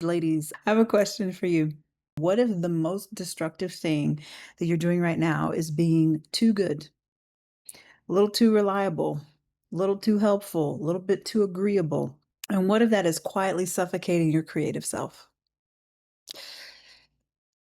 Ladies, I have a question for you. What if the most destructive thing that you're doing right now is being too good, a little too reliable, a little too helpful, a little bit too agreeable? And what if that is quietly suffocating your creative self?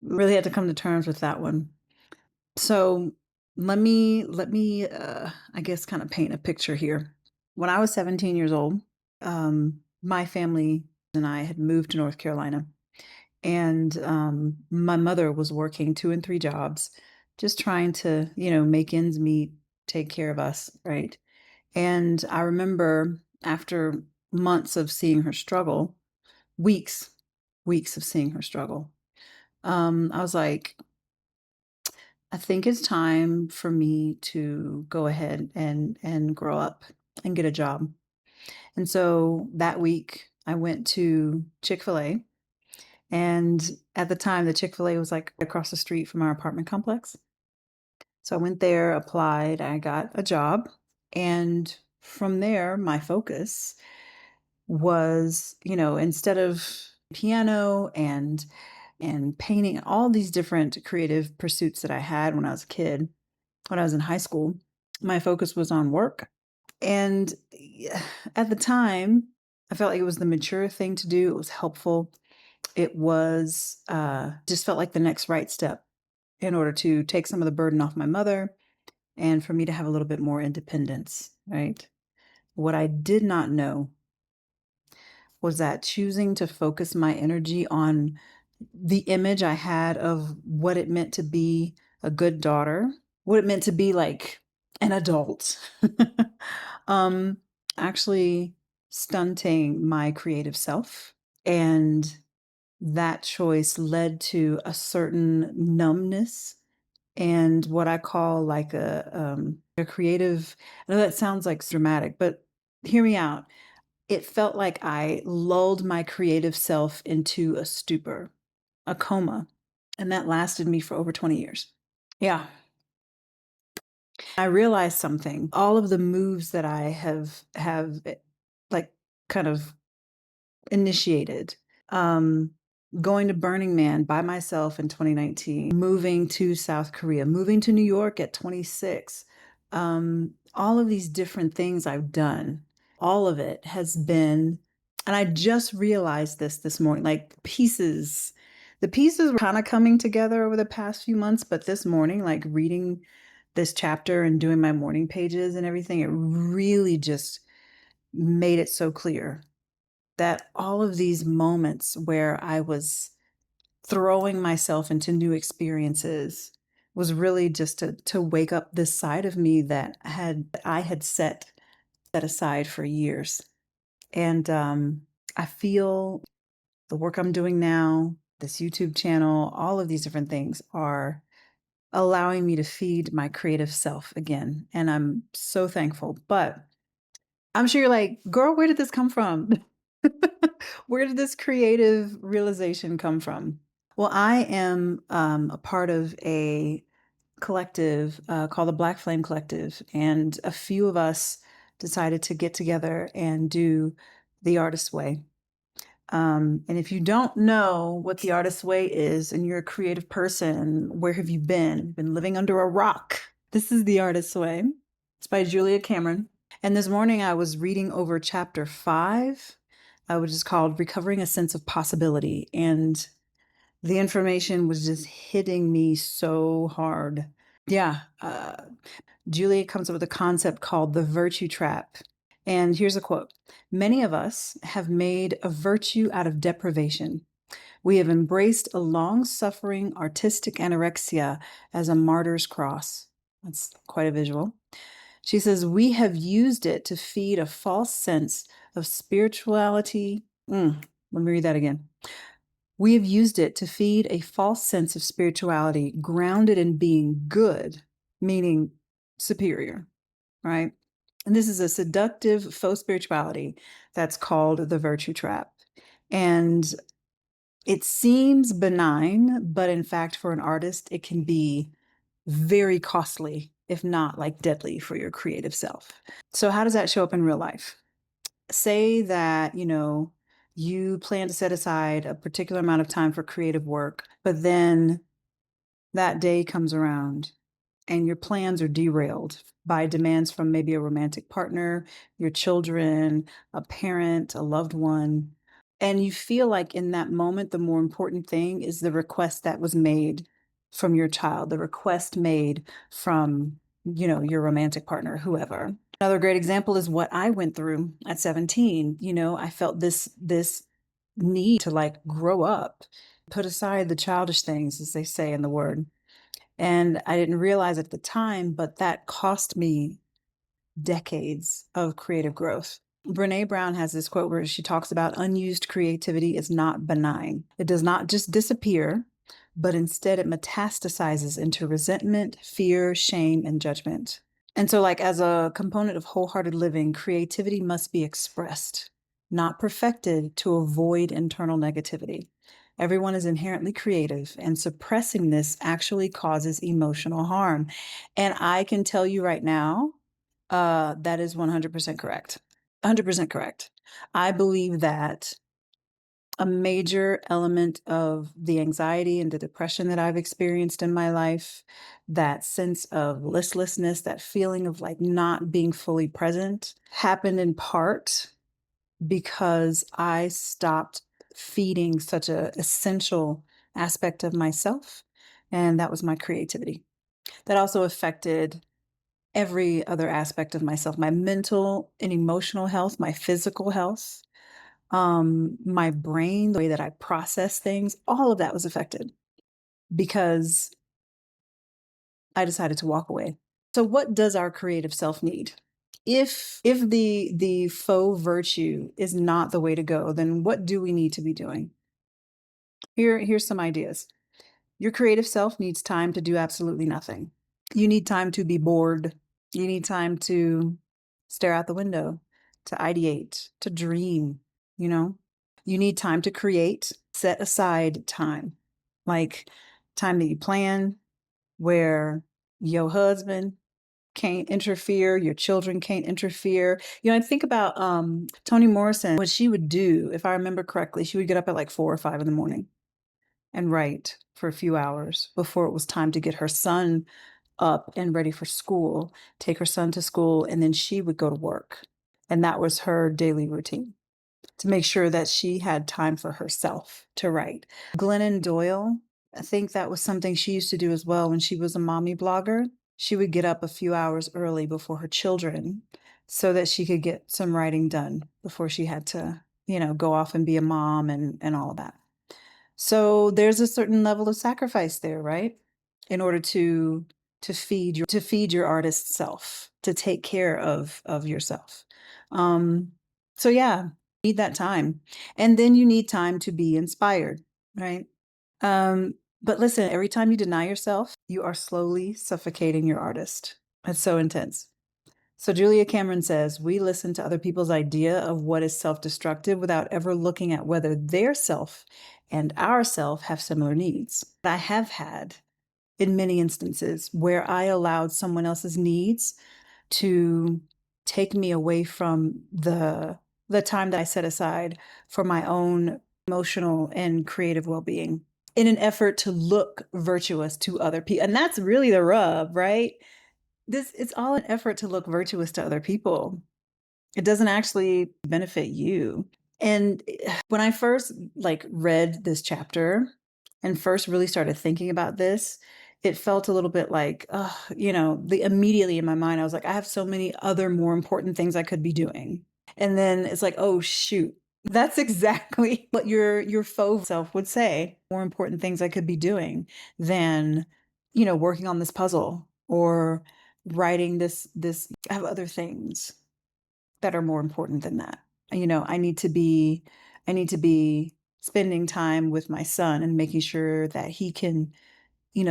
Really had to come to terms with that one. So let me I guess kind of paint a picture here. When I was 17 years old, my family and I had moved to North Carolina. And my mother was working 2 and 3 jobs, just trying to, make ends meet, take care of us, right? And I remember after months of seeing her struggle, weeks, weeks of seeing her struggle, I was like, I think it's time for me to go ahead and grow up and get a job. And so that week, I went to Chick-fil-A. And at the time, the Chick-fil-A was, like, across the street from our apartment complex. So I went there, applied, I got a job, and from there, my focus was, instead of piano and painting, all these different creative pursuits that I had when I was a kid, when I was in high school, my focus was on work. And at the time, I felt like it was the mature thing to do. It was helpful. It was, just felt like the next right step in order to take some of the burden off my mother and for me to have a little bit more independence, right? What I did not know was that choosing to focus my energy on the image I had of what it meant to be a good daughter, what it meant to be like an adult, um, actually stunting my creative self. And that choice led to a certain numbness and what I call like a creative. I know that sounds like dramatic, but hear me out. It felt like I lulled my creative self into a stupor, a coma, and that lasted me for over 20 years. Yeah. I realized something. All of the moves that I have like kind of initiated. Um, Going to Burning Man by myself in 2019, moving to South Korea, moving to New York at 26. All of these different things I've done, all of it has been, and I just realized this morning, like the pieces were kind of coming together over the past few months, but this morning, like reading this chapter and doing my morning pages and everything, it really just made it so clear that all of these moments where I was throwing myself into new experiences was really just to wake up this side of me that I had set aside for years. And I feel the work I'm doing now, this YouTube channel, all of these different things are allowing me to feed my creative self again. And I'm so thankful. But I'm sure you're like, girl, where did this come from? Where did this creative realization come from? Well, I am a part of a collective called the Black Flame Collective, and a few of us decided to get together and do the Artist's Way. And if you don't know what the Artist's Way is, and you're a creative person, where have you been? You've been living under a rock. This is the Artist's Way. It's by Julia Cameron. And this morning I was reading over chapter 5, which is called Recovering a Sense of Possibility. And the information was just hitting me so hard. Yeah. Julia comes up with a concept called the virtue trap. And here's a quote. Many of us have made a virtue out of deprivation. We have embraced a long-suffering artistic anorexia as a martyr's cross. That's quite a visual. She says, we have used it to feed a false sense of spirituality. Let me read that again. We have used it to feed a false sense of spirituality grounded in being good, meaning superior, right? And this is a seductive faux spirituality that's called the virtue trap. And it seems benign, but in fact, for an artist, it can be very costly, if not like deadly for your creative self. So how does that show up in real life? Say that, You plan to set aside a particular amount of time for creative work, but then that day comes around and your plans are derailed by demands from maybe a romantic partner, your children, a parent, a loved one. And you feel like in that moment, the more important thing is the request that was made from your child, the request made from, your romantic partner, whoever. Another great example is what I went through at 17. I felt this need to like grow up, put aside the childish things, as they say in the word. And I didn't realize at the time, but that cost me decades of creative growth. Brene Brown has this quote where she talks about unused creativity is not benign. It does not just disappear, but instead it metastasizes into resentment, fear, shame, and judgment. And so, like, as a component of wholehearted living, creativity must be expressed, not perfected to avoid internal negativity. Everyone is inherently creative, and suppressing this actually causes emotional harm. And I can tell you right now, that is 100% correct. 100% correct. I believe that a major element of the anxiety and the depression that I've experienced in my life, that sense of listlessness, that feeling of like not being fully present, happened in part because I stopped feeding such a essential aspect of myself, and that was my creativity. That also affected every other aspect of myself, my mental and emotional health, my physical health, my brain, the way that I process things, all of that was affected because I decided to walk away. So what does our creative self need? If the faux virtue is not the way to go, then what do we need to be doing? Here's some ideas. Your creative self needs time to do absolutely nothing. You need time to be bored. You need time to stare out the window, to ideate, to dream, you know? You need time to create, set aside time, like time that you plan, where your husband can't interfere, your children can't interfere. I think about Toni Morrison, what she would do, if I remember correctly, she would get up at like 4 or 5 in the morning and write for a few hours before it was time to get her son up and ready for school, take her son to school, and then she would go to work. And that was her daily routine to make sure that she had time for herself to write. Glennon Doyle, I think that was something she used to do as well when she was a mommy blogger. She would get up a few hours early before her children so that she could get some writing done before she had to, go off and be a mom and all of that. So there's a certain level of sacrifice there, right? In order to feed your artist self, to take care of yourself. Um, so yeah, you need that time. And then you need time to be inspired, right? But listen, every time you deny yourself, you are slowly suffocating your artist. It's so intense. So Julia Cameron says, we listen to other people's idea of what is self-destructive without ever looking at whether their self and our self have similar needs. I have had in many instances where I allowed someone else's needs to take me away from the time that I set aside for my own emotional and creative well-being in an effort to look virtuous to other people. And that's really the rub, right? It's all an effort to look virtuous to other people. It doesn't actually benefit you. And when I first like read this chapter and first really started thinking about this, it felt a little bit like, immediately in my mind, I was like, I have so many other more important things I could be doing. And then it's like, oh shoot, that's exactly what your faux self would say. More important things I could be doing than, working on this puzzle or writing this. I have other things that are more important than that. I need to be spending time with my son and making sure that he can,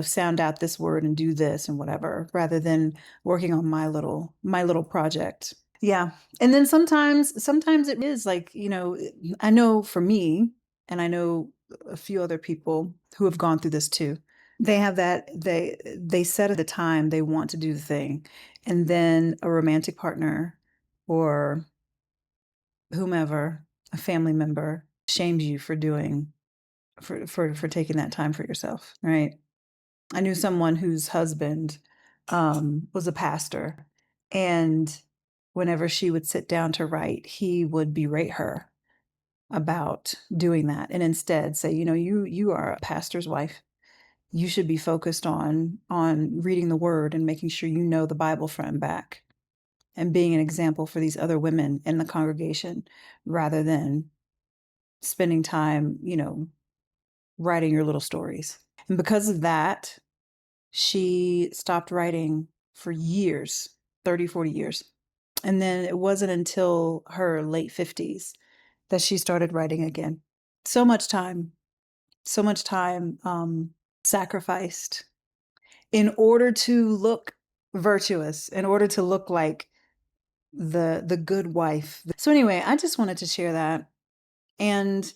sound out this word and do this and whatever, rather than working on my little project. Yeah. And then sometimes it is like, I know for me, and I know a few other people who have gone through this too. They have that they set at the time they want to do the thing, and then a romantic partner or whomever, a family member, shames you for doing for taking that time for yourself, right? I knew someone whose husband was a pastor, and whenever she would sit down to write, he would berate her about doing that, and instead say, you know, you are a pastor's wife. You should be focused on reading the word and making sure you know the Bible front and back and being an example for these other women in the congregation rather than spending time, you know, writing your little stories. And because of that, she stopped writing for years, 30, 40 years. And then it wasn't until her late 50s that she started writing again. So much time, so much time sacrificed in order to look virtuous, in order to look like the good wife. So anyway, I just wanted to share that. And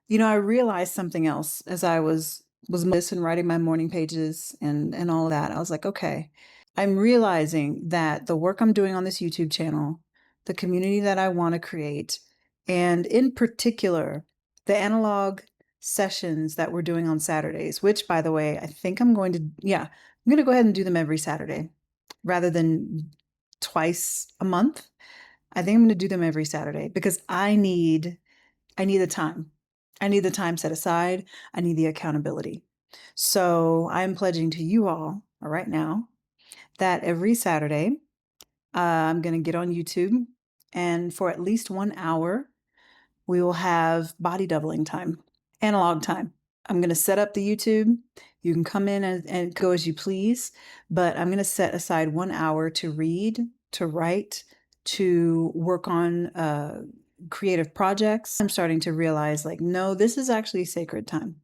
you know, I realized something else as I was this and writing my morning pages and all of that. I was like, okay, I'm realizing that the work I'm doing on this YouTube channel, the community that I want to create, and in particular, the analog sessions that we're doing on Saturdays, which by the way, I think I'm going to, yeah, I'm going to go ahead and do them every Saturday rather than twice a month. I think I'm going to do them every Saturday because I need the time. I need the time set aside. I need the accountability. So I'm pledging to you all right now that every Saturday, I'm going to get on YouTube and for at least 1 hour, we will have body doubling time, analog time. I'm going to set up the YouTube. You can come in and go as you please, but I'm going to set aside 1 hour to read, to write, to work on creative projects. I'm starting to realize like, no, this is actually sacred time.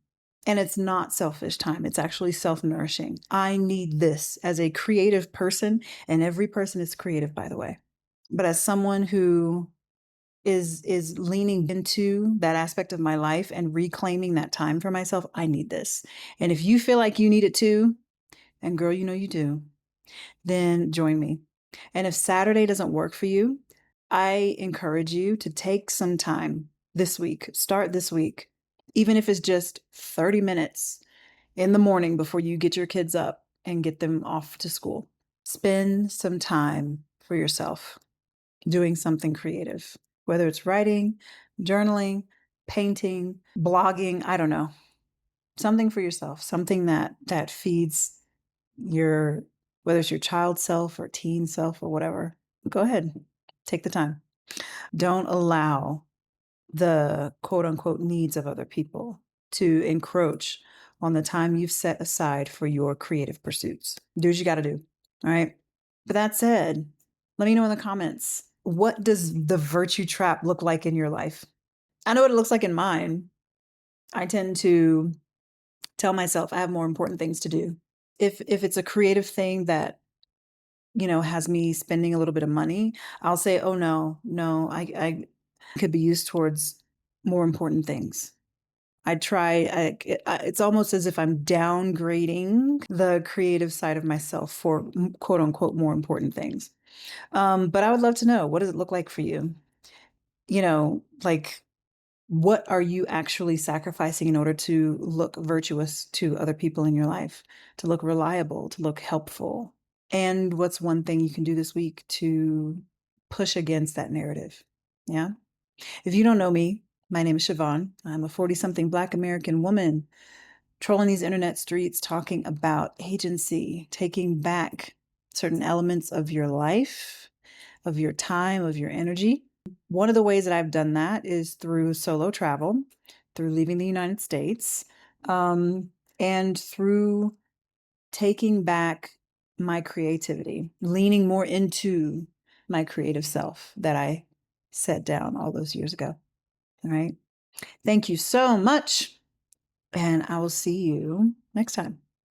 And it's not selfish time. It's actually self-nourishing. I need this as a creative person, and every person is creative, by the way. But as someone who is leaning into that aspect of my life and reclaiming that time for myself, I need this. And if you feel like you need it too, and girl, you know you do, then join me. And if Saturday doesn't work for you, I encourage you to take some time this week, start this week, even if it's just 30 minutes in the morning before you get your kids up and get them off to school. Spend some time for yourself doing something creative, whether it's writing, journaling, painting, blogging, I don't know. Something for yourself, something that feeds your, whether it's your child self or teen self or whatever. Go ahead. Take the time. Don't allow the quote unquote needs of other people to encroach on the time you've set aside for your creative pursuits. Do what you got to do. All right. But that said, let me know in the comments, what does the virtue trap look like in your life? I know what it looks like in mine. I tend to tell myself I have more important things to do. If it's a creative thing that, you know, has me spending a little bit of money, I'll say, oh no, I could be used towards more important things. It's almost as if I'm downgrading the creative side of myself for quote unquote more important things. But I would love to know, what does it look like for you? You know, like, what are you actually sacrificing in order to look virtuous to other people in your life, to look reliable, to look helpful? And what's one thing you can do this week to push against that narrative? Yeah. If you don't know me, my name is Siobhan. I'm a 40-something Black American woman trolling these internet streets, talking about agency, taking back certain elements of your life, of your time, of your energy. One of the ways that I've done that is through solo travel, through leaving the United States, and through taking back my creativity, leaning more into my creative self that I set down all those years ago. All right. Thank you so much. And I will see you next time.